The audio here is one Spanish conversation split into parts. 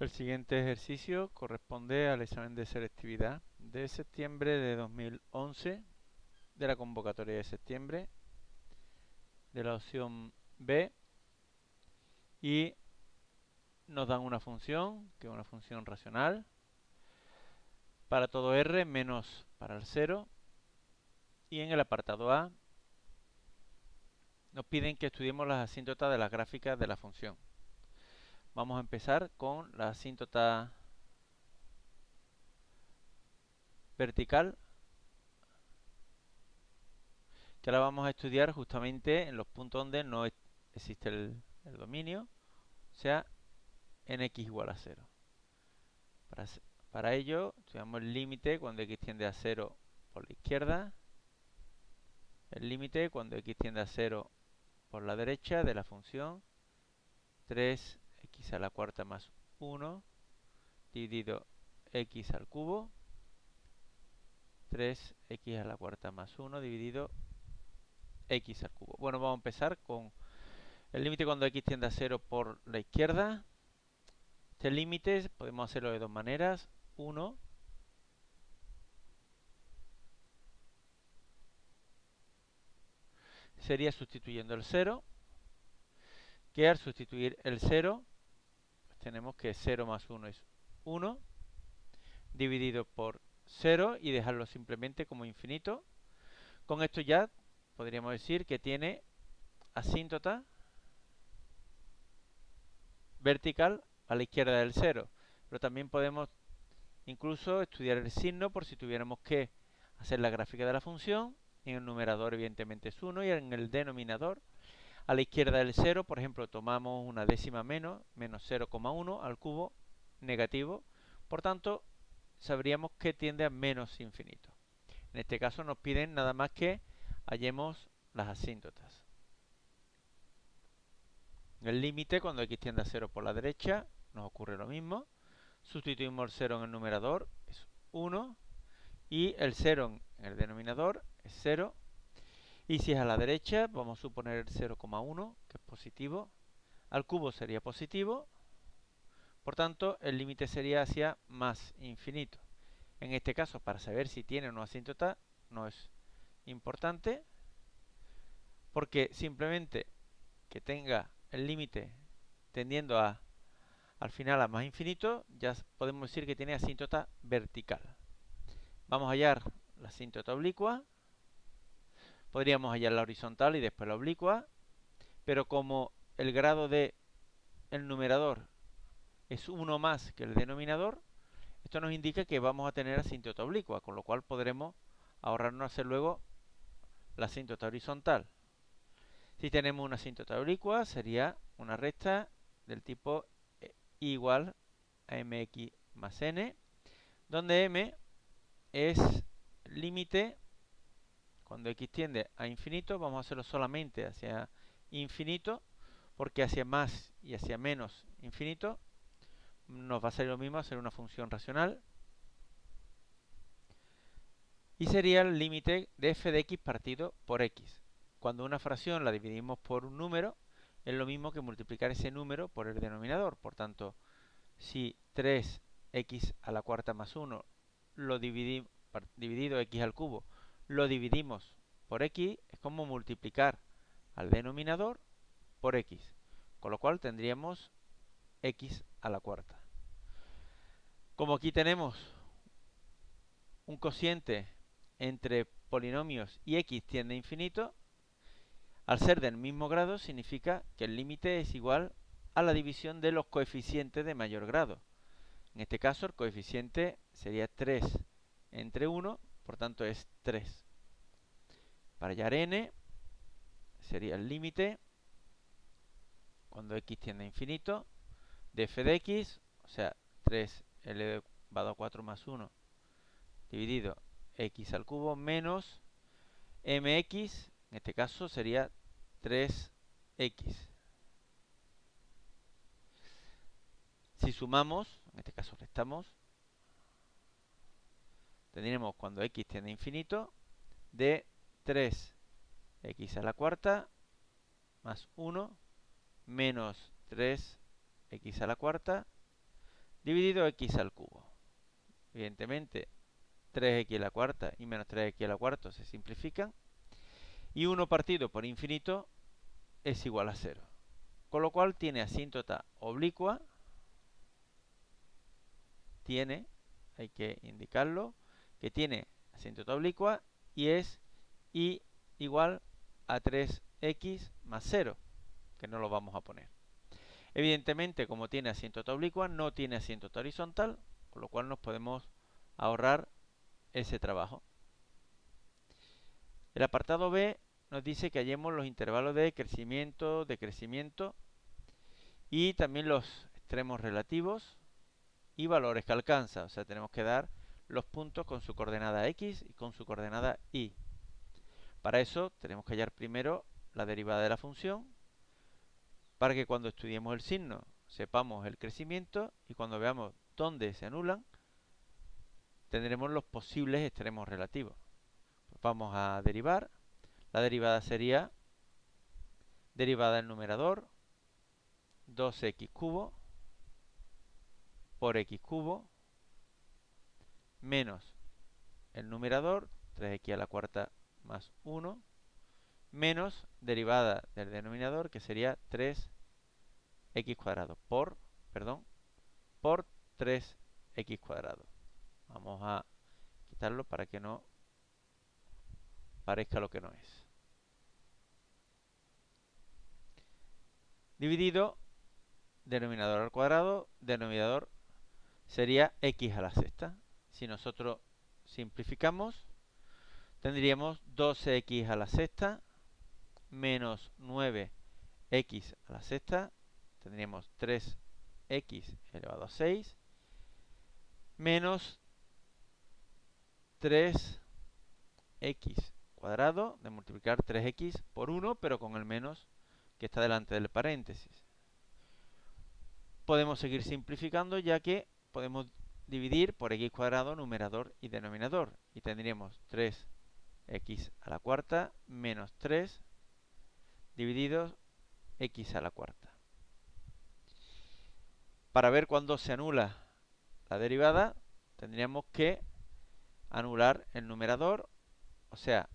El siguiente ejercicio corresponde al examen de selectividad de septiembre de 2011 de la convocatoria de septiembre de la opción B y nos dan una función, que es una función racional, para todo R menos para el 0, y en el apartado A nos piden que estudiemos las asíntotas de las gráficas de la función. Vamos a empezar con la asíntota vertical, que ahora vamos a estudiar justamente en los puntos donde no existe el dominio, o sea, en x igual a 0. Para ello, estudiamos el límite cuando x tiende a 0 por la izquierda, el límite cuando x tiende a 0 por la derecha de la función 3x a la cuarta más 1 dividido x al cubo, 3x a la cuarta más 1 dividido x al cubo. Bueno, vamos a empezar con el límite cuando x tiende a 0 por la izquierda. Este límite podemos hacerlo de dos maneras. 1 sería sustituyendo el 0, que al sustituir el 0, pues tenemos que 0 más 1 es 1, dividido por 0 y dejarlo simplemente como infinito. Con esto ya podríamos decir que tiene asíntota vertical a la izquierda del 0. Pero también podemos incluso estudiar el signo por si tuviéramos que hacer la gráfica de la función. En el numerador evidentemente es 1 y en el denominador a la izquierda del 0, por ejemplo, tomamos una décima menos 0,1 al cubo negativo. Por tanto, sabríamos que tiende a menos infinito. En este caso nos piden nada más que hallemos las asíntotas. El límite cuando x tiende a 0 por la derecha nos ocurre lo mismo. Sustituimos el 0 en el numerador, es 1. Y el 0 en el denominador es 0. Y si es a la derecha, vamos a suponer el 0,1, que es positivo. Al cubo sería positivo. Por tanto, el límite sería hacia más infinito. En este caso, para saber si tiene una asíntota, no es importante, porque simplemente que tenga el límite tendiendo al final a más infinito, ya podemos decir que tiene asíntota vertical. Vamos a hallar la asíntota oblicua. Podríamos hallar la horizontal y después la oblicua, pero como el grado de el numerador es 1 más que el denominador, esto nos indica que vamos a tener asíntota oblicua, con lo cual podremos ahorrarnos hacer luego la asíntota horizontal. Si tenemos una asíntota oblicua, sería una recta del tipo igual a mx más n, donde m es límite cuando x tiende a infinito. Vamos a hacerlo solamente hacia infinito, porque hacia más y hacia menos infinito nos va a salir lo mismo hacer una función racional. Y sería el límite de f de x partido por x. Cuando una fracción la dividimos por un número, es lo mismo que multiplicar ese número por el denominador. Por tanto, si 3x a la cuarta más 1 lo dividido x al cubo lo dividimos por x, es como multiplicar al denominador por x. Con lo cual tendríamos x a la cuarta. Como aquí tenemos un cociente entre polinomios y x tiende a infinito, al ser del mismo grado significa que el límite es igual a la división de los coeficientes de mayor grado. En este caso el coeficiente sería 3 entre 1, por tanto es 3. Para hallar n sería el límite cuando x tiende a infinito de f de x, o sea 3 elevado a 4 más 1 dividido x al cubo menos mx, en este caso sería 3x. Si sumamos, en este caso restamos, tendremos cuando x tiende a infinito de 3x a la cuarta más 1 menos 3x a la cuarta dividido x al cubo. Evidentemente, 3x a la cuarta y menos 3x a la cuarta se simplifican. Y 1 partido por infinito es igual a 0. Con lo cual tiene asíntota oblicua. Hay que indicarlo, que tiene asíntota oblicua y es y igual a 3x más 0, que no lo vamos a poner. Evidentemente, como tiene asíntota oblicua, no tiene asíntota horizontal, con lo cual nos podemos ahorrar ese trabajo. El apartado B nos dice que hallemos los intervalos de crecimiento, decrecimiento y también los extremos relativos y valores que alcanza. O sea, tenemos que dar los puntos con su coordenada x y con su coordenada y. Para eso tenemos que hallar primero la derivada de la función, para que cuando estudiemos el signo sepamos el crecimiento y cuando veamos dónde se anulan, tendremos los posibles extremos relativos. Pues vamos a derivar. La derivada sería derivada del numerador 2x cubo por x cubo menos el numerador 3x a la cuarta más 1 menos derivada del denominador, que sería 3x cuadrado por 3x cuadrado. Vamos a quitarlo para que no parezca lo que no es. Dividido, denominador al cuadrado, denominador sería x a la sexta. Si nosotros simplificamos, tendríamos 12x a la sexta menos 9x a la sexta. Tendríamos 3x elevado a 6 menos 3x cuadrado de multiplicar 3x por 1, pero con el menos que está delante del paréntesis. Podemos seguir simplificando, ya que podemos dividir por x cuadrado numerador y denominador. Y tendríamos 3x a la cuarta menos 3 dividido x a la cuarta. Para ver cuándo se anula la derivada, tendríamos que anular el numerador, o sea,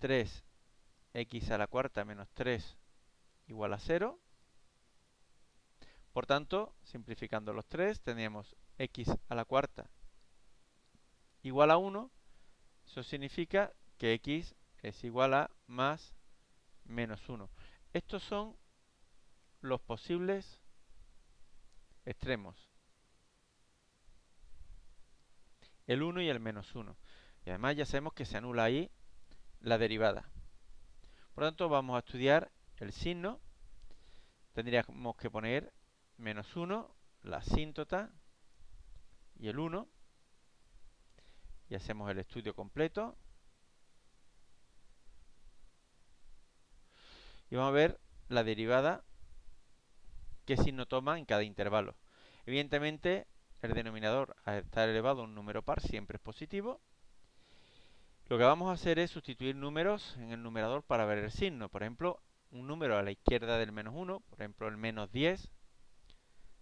3x a la cuarta menos 3 igual a 0. Por tanto, simplificando los 3, tendríamos x a la cuarta igual a 1. Eso significa que x es igual a más menos 1. Estos son los posibles extremos. El 1 y el menos 1. Y además ya sabemos que se anula ahí la derivada. Por lo tanto, vamos a estudiar el signo. Tendríamos que poner menos 1, la asíntota y el 1. Y hacemos el estudio completo. Y vamos a ver la derivada, qué signo toma en cada intervalo. Evidentemente, el denominador, al estar elevado a un número par, siempre es positivo. Lo que vamos a hacer es sustituir números en el numerador para ver el signo. Por ejemplo, un número a la izquierda del menos 1, por ejemplo el menos 10,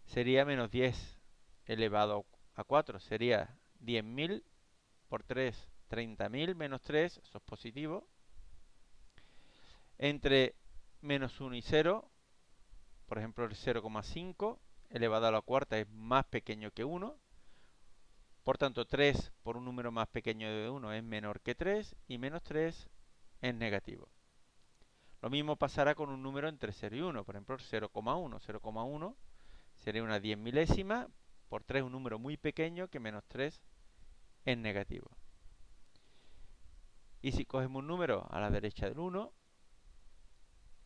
sería menos 10 elevado a 4. Sería 10.000 por 3, 30.000 menos 3, eso es positivo. Entre menos 1 y 0, por ejemplo el 0,5 elevado a la cuarta es más pequeño que 1. Por tanto, 3 por un número más pequeño de 1 es menor que 3 y menos 3 es negativo. Lo mismo pasará con un número entre 0 y 1, por ejemplo 0,1. 0,1 sería una 10 milésima, por 3 un número muy pequeño que menos 3 es negativo. Y si cogemos un número a la derecha del 1,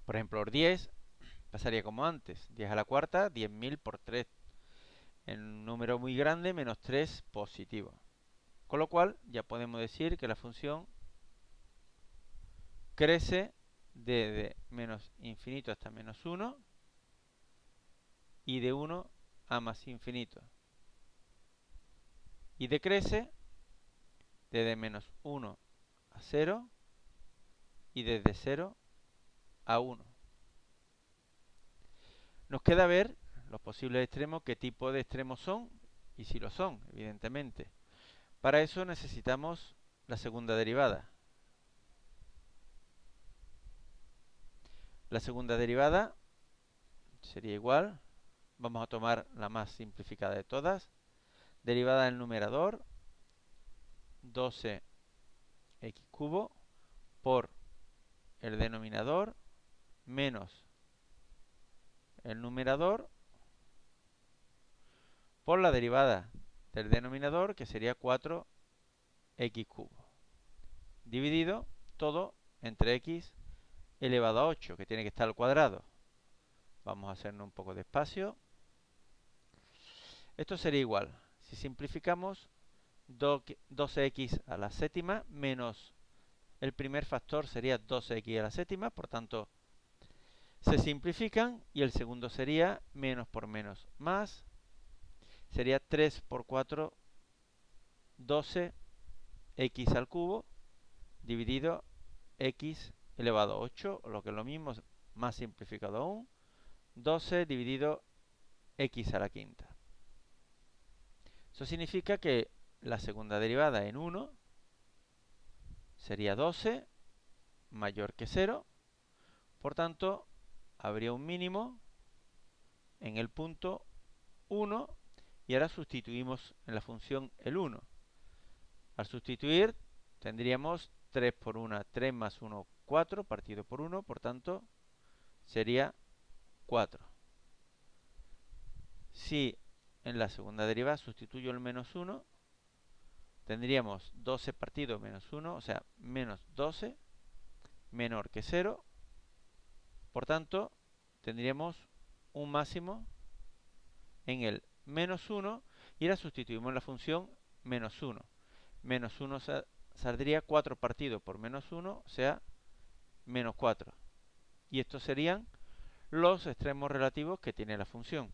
por ejemplo el 10, pasaría como antes, 10 a la cuarta, 10.000 por 3. En un número muy grande, menos 3 positivo. Con lo cual, ya podemos decir que la función crece desde menos infinito hasta menos 1 y de 1 a más infinito. Y decrece desde menos 1 a 0 y desde 0 a 1. Nos queda ver los posibles extremos, qué tipo de extremos son. Y sí lo son, evidentemente. Para eso necesitamos la segunda derivada. La segunda derivada sería igual, vamos a tomar la más simplificada de todas, derivada del numerador, 12x cubo por el denominador menos el numerador por la derivada del denominador, que sería 4x cubo, dividido todo entre x elevado a 8, que tiene que estar al cuadrado. Vamos a hacernos un poco de espacio. Esto sería igual, si simplificamos, 12x a la séptima menos el primer factor sería 12x a la séptima, por tanto se simplifican y el segundo sería menos por menos más, sería 3 por 4, 12x al cubo dividido x elevado a 8, o lo que es lo mismo, más simplificado aún, 12 dividido x a la quinta. Eso significa que la segunda derivada en 1 sería 12 mayor que 0, por tanto habría un mínimo en el punto 1 y ahora sustituimos en la función el 1. Al sustituir tendríamos 3 por 1, 3 más 1, 4 partido por 1, por tanto sería 4. Si en la segunda derivada sustituyo el menos 1, tendríamos 12 partido menos 1, o sea, menos 12, menor que 0. Por tanto, tendríamos un máximo en el menos 1 y ahora sustituimos la función menos 1. Menos 1 saldría 4 partido por menos 1, o sea, menos 4. Y estos serían los extremos relativos que tiene la función.